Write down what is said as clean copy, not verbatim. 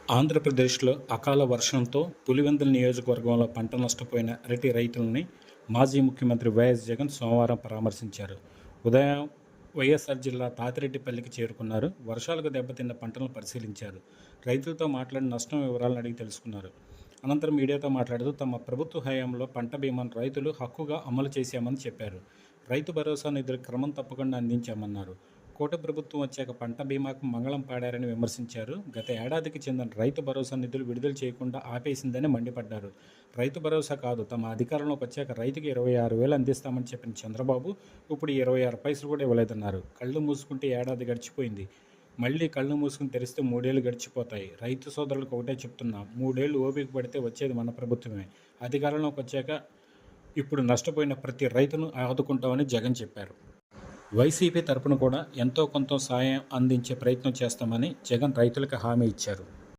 ఆంధ్రప్రదేశ్లో అకాల వర్షంతో పులివెందుల నియోజకవర్గంలో పంట నష్టపోయిన అరటి రైతులని మాజీ ముఖ్యమంత్రి వైఎస్ జగన్ సోమవారం పరామర్శించారు. ఉదయం వైఎస్ఆర్ జిల్లా తాతిరెడ్డిపల్లికి చేరుకున్నారు. వర్షాలకు దెబ్బతిన్న పంటలను పరిశీలించారు. రైతులతో మాట్లాడి నష్టం వివరాలను అడిగి తెలుసుకున్నారు. అనంతరం మీడియాతో మాట్లాడుతూ తమ ప్రభుత్వ హయాంలో పంట బీమాను రైతులు హక్కుగా అమలు చేశామని చెప్పారు. రైతు భరోసా నిధులు క్రమం తప్పకుండా అందించామన్నారు. కూటమి ప్రభుత్వం వచ్చాక పంట బీమాకు మంగళం పాడారని విమర్శించారు. గత ఏడాదికి చెందిన రైతు భరోసా నిధులు విడుదల చేయకుండా ఆపేసిందని మండిపడ్డారు. రైతు భరోసా కాదు, తమ అధికారంలోకి వచ్చాక రైతుకి 26,000 అందిస్తామని చెప్పిన చంద్రబాబు ఇప్పుడు 26 పైసలు కూడా ఇవ్వలేదన్నారు. కళ్ళు మూసుకుంటే ఏడాది గడిచిపోయింది, మళ్ళీ కళ్ళు మూసుకుని తెరిస్తే 3 ఏళ్ళు గడిచిపోతాయి. రైతు సోదరులకు ఒకటే చెప్తున్నా, 3 ఏళ్ళు ఓపిక పడితే వచ్చేది మన ప్రభుత్వమే. అధికారంలోకి వచ్చాక ఇప్పుడు నష్టపోయిన ప్రతి రైతును ఆదుకుంటామని జగన్ చెప్పారు. వైసీపీ తరపున కూడా ఎంతో కొంత సాయం అందించే ప్రయత్నం చేస్తామని జగన్ రైతులకు హామీ ఇచ్చారు.